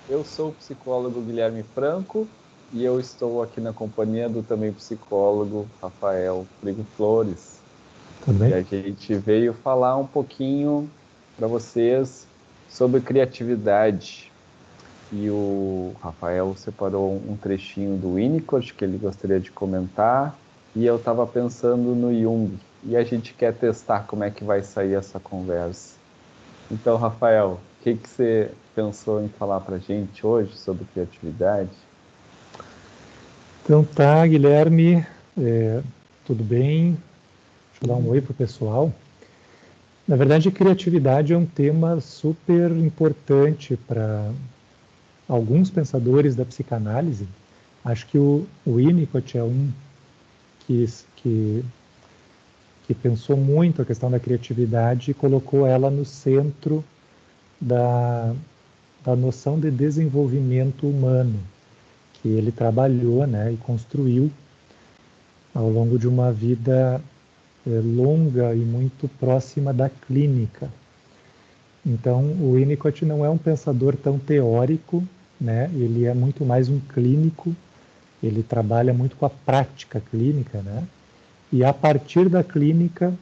Eu sou o psicólogo Guilherme Franco e eu estou aqui na companhia do também psicólogo Rafael Frigo Flores. Tudo E bem? a gente veio falar um pouquinho para vocês sobre criatividade. E o Rafael separou um trechinho do Winnicott que ele gostaria de comentar. E eu estava pensando no Jung. E a gente quer testar como é que vai sair essa conversa. Então, Rafael, o que que você pensou em falar para a gente hoje sobre criatividade? Então tá, Guilherme, tudo bem? Deixa eu dar um oi pro pessoal. Na verdade, criatividade é um tema super importante para alguns pensadores da psicanálise. Acho que o Winnicott é um que, que, que pensou muito a questão da criatividade e colocou ela no centro da, da noção de desenvolvimento humano, que ele trabalhou, né, e construiu ao longo de uma vida longa e muito próxima da clínica. Então, o Winnicott não é um pensador tão teórico, né? Ele é muito mais um clínico, ele trabalha muito com a prática clínica, né? E a partir da clínica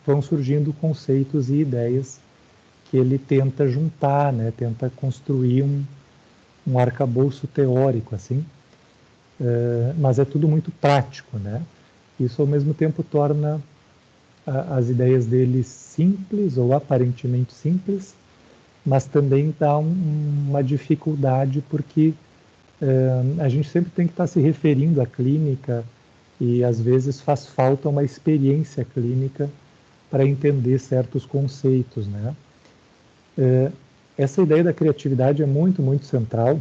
vão surgindo conceitos e ideias que ele tenta juntar, né? Tenta construir um arcabouço teórico, assim, mas é tudo muito prático, né? Isso ao mesmo tempo torna as ideias dele simples ou aparentemente simples, mas também dá uma dificuldade porque a gente sempre tem que estar se referindo à clínica e às vezes faz falta uma experiência clínica para entender certos conceitos, né? Essa ideia da criatividade é muito, muito central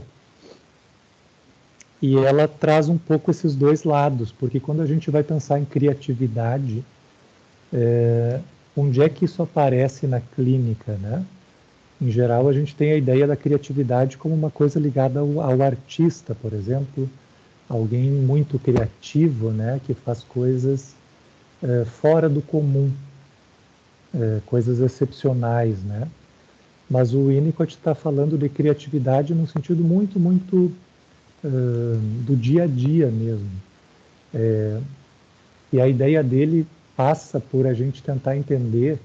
e ela traz um pouco esses dois lados, porque quando a gente vai pensar em criatividade, onde é que isso aparece na clínica, né? Em geral, a gente tem a ideia da criatividade como uma coisa ligada ao artista, por exemplo, alguém muito criativo, né, que faz coisas fora do comum, coisas excepcionais, né? Mas o Winnicott está falando de criatividade num sentido muito, muito do dia a dia mesmo. E a ideia dele passa por a gente tentar entender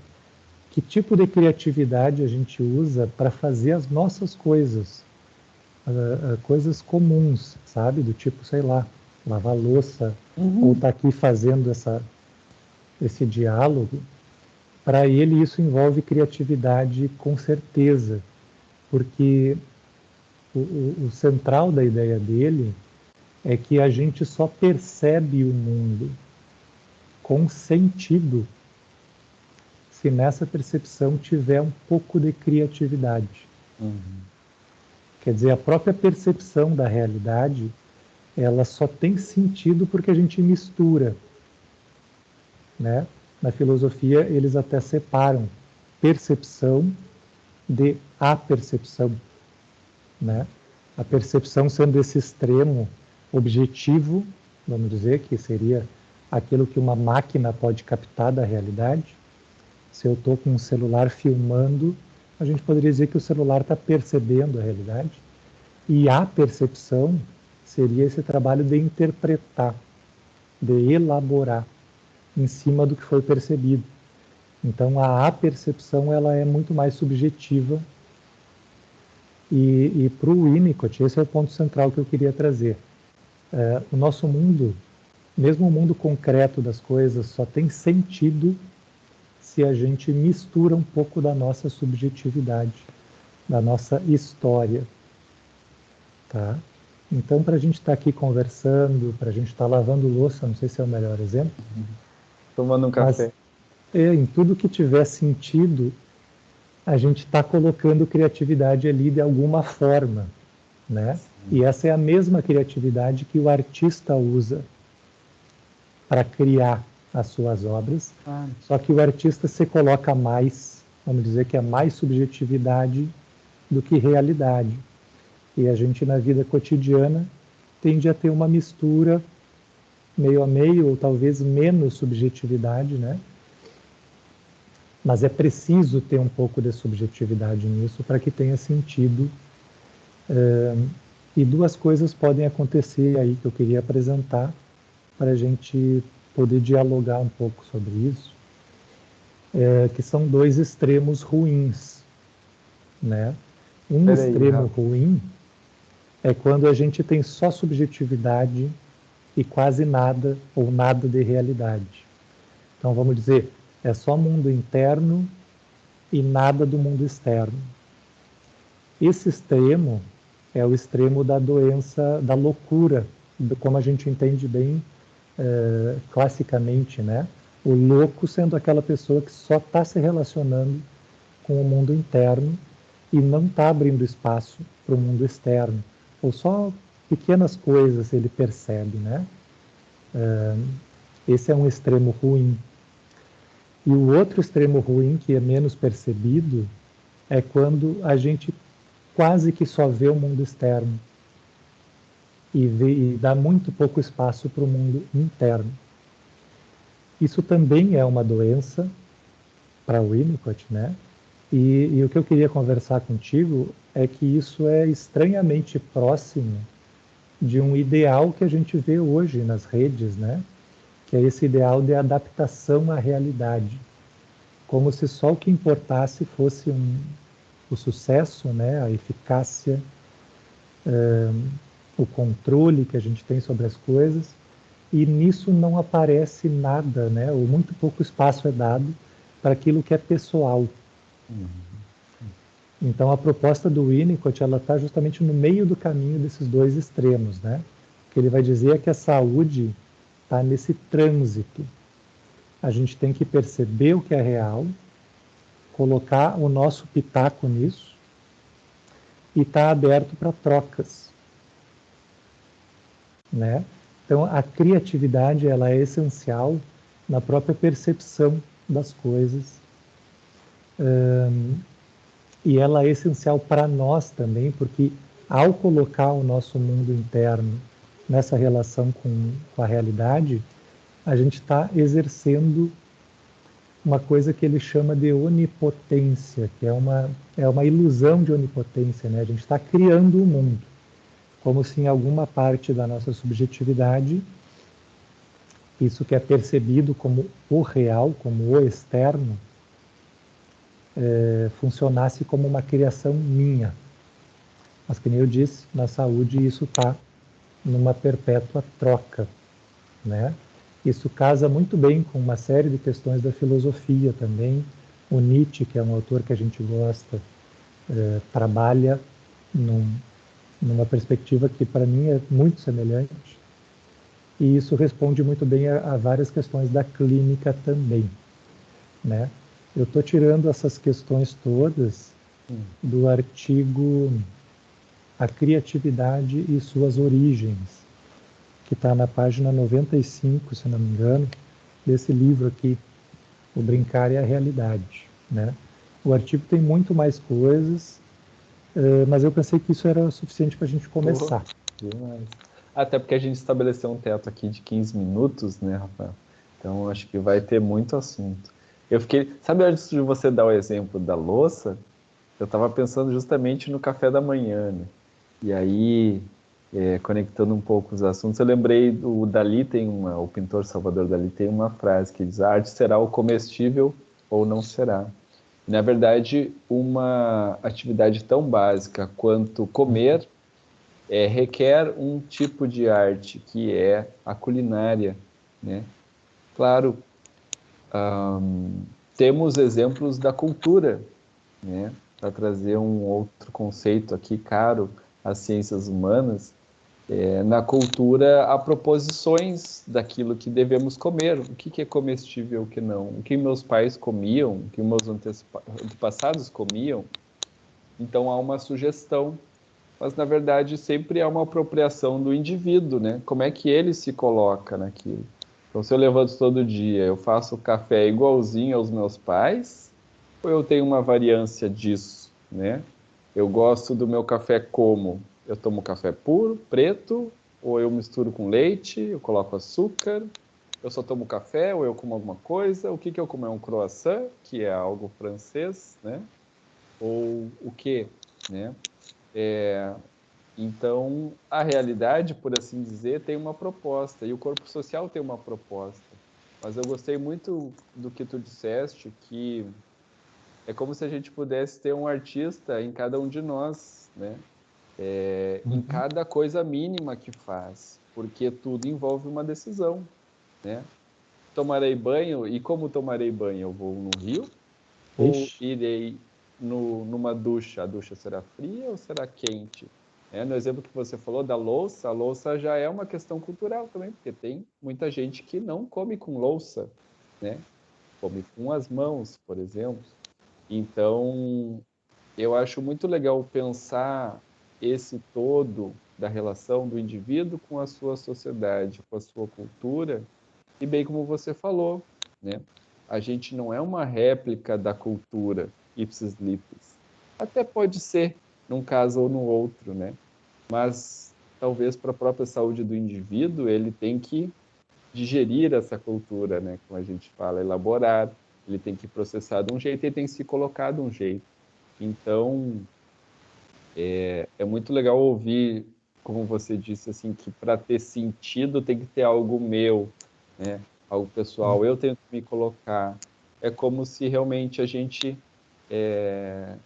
que tipo de criatividade a gente usa para fazer as nossas coisas, coisas comuns, sabe? Do tipo, sei lá, lavar louça, ou estar aqui fazendo esse diálogo. Para ele, isso envolve criatividade com certeza, porque o central da ideia dele é que a gente só percebe o mundo com sentido se nessa percepção tiver um pouco de criatividade. Uhum. Quer dizer, a própria percepção da realidade, ela só tem sentido porque a gente mistura, né? Na filosofia, eles até separam percepção de apercepção, né? A percepção sendo esse extremo objetivo, vamos dizer, que seria aquilo que uma máquina pode captar da realidade. Se eu estou com um celular filmando, a gente poderia dizer que o celular está percebendo a realidade. E a percepção seria esse trabalho de interpretar, de elaborar em cima do que foi percebido. Então a apercepção ela é muito mais subjetiva e para o Winnicott, esse é o ponto central que eu queria trazer. O nosso mundo, mesmo o mundo concreto das coisas, só tem sentido se a gente mistura um pouco da nossa subjetividade, da nossa história, tá? Então, para a gente estar aqui conversando, para a gente estar lavando louça, não sei se é o melhor exemplo, Tomando um mas café. em tudo que tiver sentido, a gente está colocando criatividade ali de alguma forma, né? E essa é a mesma criatividade que o artista usa para criar as suas obras, só que o artista se coloca mais, vamos dizer que é mais subjetividade do que realidade. E a gente na vida cotidiana tende a ter uma mistura meio a meio, ou talvez menos subjetividade, né? Mas é preciso ter um pouco de subjetividade nisso para que tenha sentido E duas coisas podem acontecer aí que eu queria apresentar para a gente poder dialogar um pouco sobre isso, que são dois extremos ruins, né? Um Peraí, extremo Rafa. ruim é quando a gente tem só subjetividade e quase nada ou nada de realidade. Então vamos dizer, é só mundo interno e nada do mundo externo. Esse extremo é o extremo da doença, da loucura, como a gente entende bem classicamente, né? O louco sendo aquela pessoa que só está se relacionando com o mundo interno e não está abrindo espaço para o mundo externo, ou só pequenas coisas ele percebe, né? Esse é um extremo ruim. E o outro extremo ruim, que é menos percebido, é quando a gente quase que só vê o mundo externo e dá muito pouco espaço para o mundo interno. Isso também é uma doença para o Winnicott, né? E o que eu queria conversar contigo é que isso é estranhamente próximo de um ideal que a gente vê hoje nas redes, né? Que é esse ideal de adaptação à realidade, como se só o que importasse fosse o sucesso, né? A eficácia, o controle que a gente tem sobre as coisas, e nisso não aparece nada, né? Ou muito pouco espaço é dado para aquilo que é pessoal. Então a proposta do Winnicott ela está justamente no meio do caminho desses dois extremos, né? O que ele vai dizer é que a saúde está nesse trânsito. A gente tem que perceber o que é real, colocar o nosso pitaco nisso e estar tá aberto para trocas, né? Então a criatividade ela é essencial na própria percepção das coisas. E ela é essencial para nós também, porque ao colocar o nosso mundo interno nessa relação com a realidade, a gente está exercendo uma coisa que ele chama de onipotência, que é uma ilusão de onipotência, né? A gente está criando o mundo, como se em alguma parte da nossa subjetividade, isso que é percebido como o real, como o externo, funcionasse como uma criação minha. Mas, que nem eu disse, na saúde isso está numa perpétua troca, né? Isso casa muito bem com uma série de questões da filosofia também. O Nietzsche, que é um autor que a gente gosta, trabalha num, numa perspectiva que para mim é muito semelhante. E isso responde muito bem a várias questões da clínica também, né? Eu estou tirando essas questões todas do artigo A Criatividade e Suas Origens, que está na página 95, se não me engano, desse livro aqui, O Brincar e a Realidade, né? O artigo tem muito mais coisas, mas eu pensei que isso era suficiente para a gente começar. Demais. Até porque a gente estabeleceu um teto aqui de 15 minutos, né, Rafael? Então acho que vai ter muito assunto. Eu fiquei. Sabe, antes de você dar o exemplo da louça, eu estava pensando justamente no café da manhã, né? E aí, conectando um pouco os assuntos, eu lembrei do Dalí o pintor Salvador Dalí tem uma frase que diz: a arte será o comestível ou não será. E, na verdade, uma atividade tão básica quanto comer requer um tipo de arte que é a culinária, né? Claro, temos exemplos da cultura, né? Para trazer um outro conceito aqui caro às ciências humanas, na cultura há proposições daquilo que devemos comer, o que é comestível, o que não, o que meus pais comiam, o que meus antepassados comiam. Então há uma sugestão, mas na verdade sempre há uma apropriação do indivíduo, né? Como é que ele se coloca naquilo? Então, se eu levanto todo dia, eu faço café igualzinho aos meus pais, ou eu tenho uma variância disso, né? Eu gosto do meu café como? Eu tomo café puro, preto, ou eu misturo com leite, eu coloco açúcar, eu só tomo café, ou eu como alguma coisa, o que eu como? É um croissant, que é algo francês, né? Ou o quê, né? Então, a realidade, por assim dizer, tem uma proposta, e o corpo social tem uma proposta. Mas eu gostei muito do que tu disseste, que é como se a gente pudesse ter um artista em cada um de nós, né? Em cada coisa mínima que faz, porque tudo envolve uma decisão, né? Tomarei banho, e como tomarei banho? Eu vou no rio ou Ixi. irei numa ducha? A ducha será fria ou será quente? No exemplo que você falou da louça, a louça já é uma questão cultural também, porque tem muita gente que não come com louça, né? Come com as mãos, por exemplo. Então, eu acho muito legal pensar esse todo da relação do indivíduo com a sua sociedade, com a sua cultura, e bem como você falou, né? A gente não é uma réplica da cultura ipsis lipsis. Até pode ser, num caso ou no outro, né? Mas talvez para a própria saúde do indivíduo, ele tem que digerir essa cultura, né? Como a gente fala, elaborar, ele tem que processar de um jeito, ele tem que se colocar de um jeito. Então, é muito legal ouvir, como você disse, assim, que para ter sentido tem que ter algo meu, né? Algo pessoal. Eu tenho que me colocar. É como se realmente a gente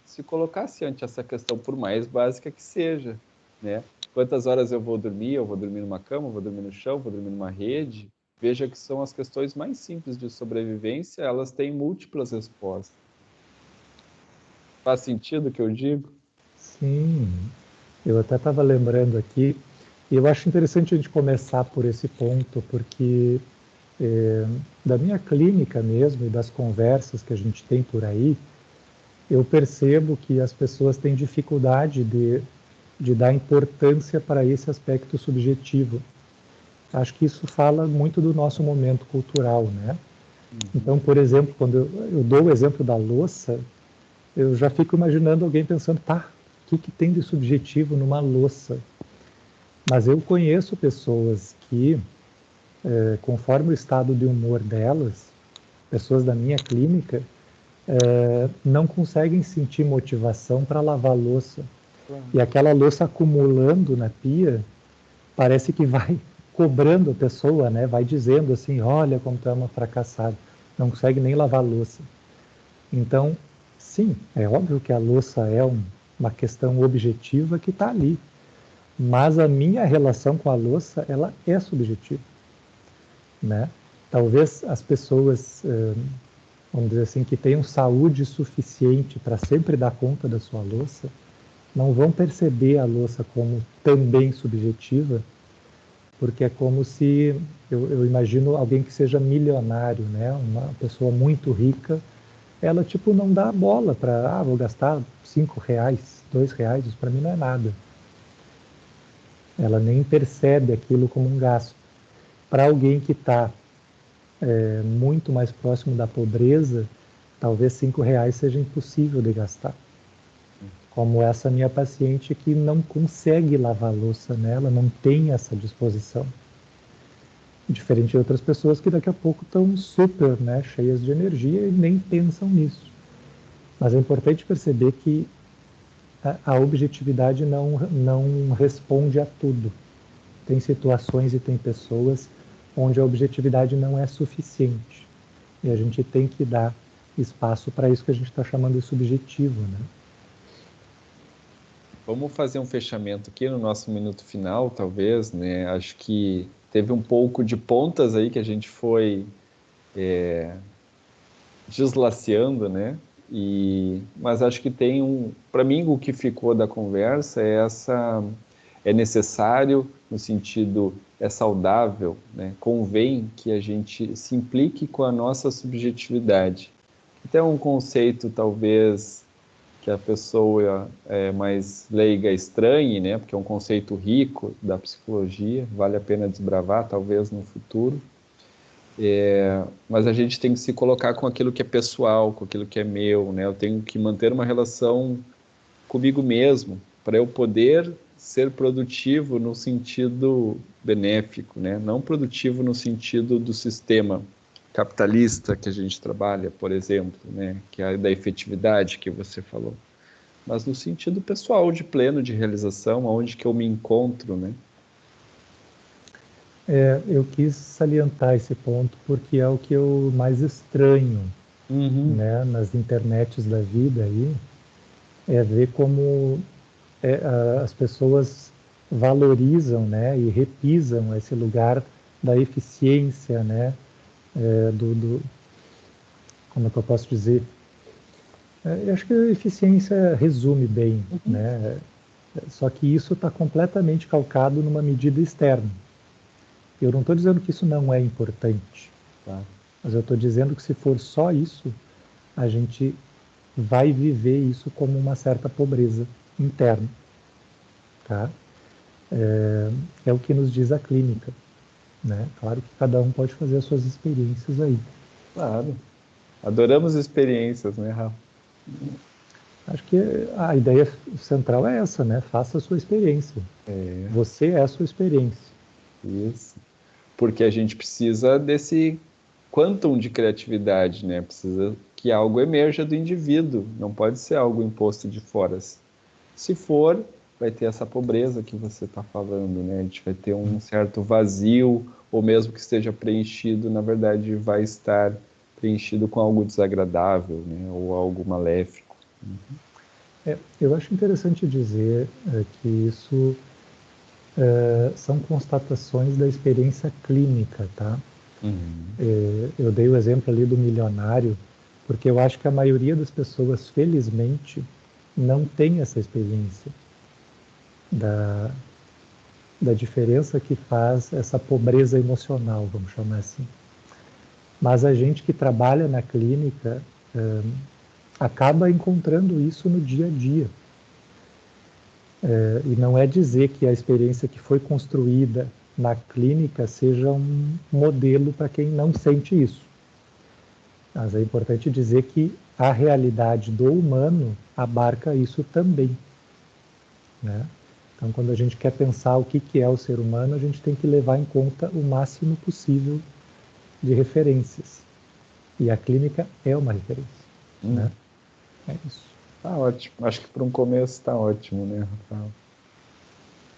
se colocasse ante essa questão, por mais básica que seja, né? Quantas horas eu vou dormir? Eu vou dormir numa cama, eu vou dormir no chão, eu vou dormir numa rede. Veja que são as questões mais simples de sobrevivência, elas têm múltiplas respostas. Faz sentido o que eu digo? Sim, eu até estava lembrando aqui, e eu acho interessante a gente começar por esse ponto, porque é, da minha clínica mesmo e das conversas que a gente tem por aí, eu percebo que as pessoas têm dificuldade de dar importância para esse aspecto subjetivo. Acho que isso fala muito do nosso momento cultural, né? Uhum. Então, por exemplo, quando eu dou o exemplo da louça, eu já fico imaginando alguém pensando, tá, o que tem de subjetivo numa louça? Mas eu conheço pessoas que, conforme o estado de humor delas, pessoas da minha clínica, não conseguem sentir motivação para lavar louça. Claro. E aquela louça acumulando na pia, parece que vai cobrando a pessoa, né? Vai dizendo assim, olha como tu é uma fracassada, não consegue nem lavar a louça. Então, sim, é óbvio que a louça é uma questão objetiva que está ali, mas a minha relação com a louça, ela é subjetiva, né? Talvez as pessoas, vamos dizer assim, que tenham saúde suficiente para sempre dar conta da sua louça, não vão perceber a louça como também subjetiva, porque é como se eu imagino alguém que seja milionário, né? Uma pessoa muito rica, ela tipo não dá bola para, vou gastar R$ 5, R$ 2, isso para mim não é nada. Ela nem percebe aquilo como um gasto. Para alguém que está muito mais próximo da pobreza, talvez R$ 5 seja impossível de gastar. Como essa minha paciente que não consegue lavar a louça, né? Ela não tem essa disposição. Diferente de outras pessoas que daqui a pouco estão super, né, cheias de energia e nem pensam nisso. Mas é importante perceber que a objetividade não responde a tudo. Tem situações e tem pessoas onde a objetividade não é suficiente. E a gente tem que dar espaço para isso que a gente está chamando de subjetivo, né? Vamos fazer um fechamento aqui no nosso minuto final, talvez, né? Acho que teve um pouco de pontas aí que a gente foi deslaceando, né? Mas acho que tem para mim o que ficou da conversa é necessário no sentido é saudável, né? Convém que a gente se implique com a nossa subjetividade. Até um conceito talvez que a pessoa mais leiga estranhe, né? Porque é um conceito rico da psicologia, vale a pena desbravar, talvez no futuro. Mas a gente tem que se colocar com aquilo que é pessoal, com aquilo que é meu, né? Eu tenho que manter uma relação comigo mesmo para eu poder ser produtivo no sentido benéfico, né? Não produtivo no sentido do sistema capitalista que a gente trabalha, por exemplo, né? Que é da efetividade que você falou. mas no sentido pessoal, de pleno, de realização, onde que eu me encontro, né? Eu quis salientar esse ponto porque é o que eu mais estranho, Uhum. né, nas internets da vida aí, é ver como as pessoas valorizam, né, e repisam esse lugar da eficiência, né, como é que eu posso dizer? Eu acho que a eficiência resume bem, Uhum. né? Só que isso está completamente calcado numa medida externa. Eu não estou dizendo que isso não é importante, Tá. mas eu estou dizendo que se for só isso, a gente vai viver isso como uma certa pobreza interna, tá? É o que nos diz a clínica, né? Claro que cada um pode fazer as suas experiências aí. Claro. Adoramos experiências, né, Rafa? Acho que a ideia central é essa, né? Faça a sua experiência. É, Você é a sua experiência. isso. Porque a gente precisa desse quantum de criatividade, né? Precisa que algo emerja do indivíduo, não pode ser algo imposto de fora. Se for, vai ter essa pobreza que você está falando, né? A gente vai ter um certo vazio, ou mesmo que esteja preenchido, na verdade vai estar preenchido com algo desagradável, né? Ou algo maléfico. Eu acho interessante dizer que isso são constatações da experiência clínica, tá? Uhum. Eu dei o exemplo ali do milionário, porque eu acho que a maioria das pessoas, felizmente, não tem essa experiência da, da diferença que faz essa pobreza emocional, vamos chamar assim. Mas a gente que trabalha na clínica acaba encontrando isso no dia a dia. E não é dizer que a experiência que foi construída na clínica seja um modelo para quem não sente isso. Mas é importante dizer que a realidade do humano abarca isso também, né? Então, quando a gente quer pensar o que é o ser humano, a gente tem que levar em conta o máximo possível de referências. E a clínica é uma referência, né? Hum, É isso. tá ótimo. Acho que para um começo está ótimo, né, Rafael?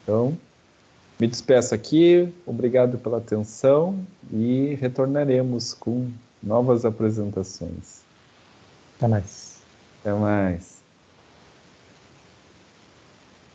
Então, me despeço aqui. Obrigado pela atenção e retornaremos com novas apresentações. Até mais. Até mais.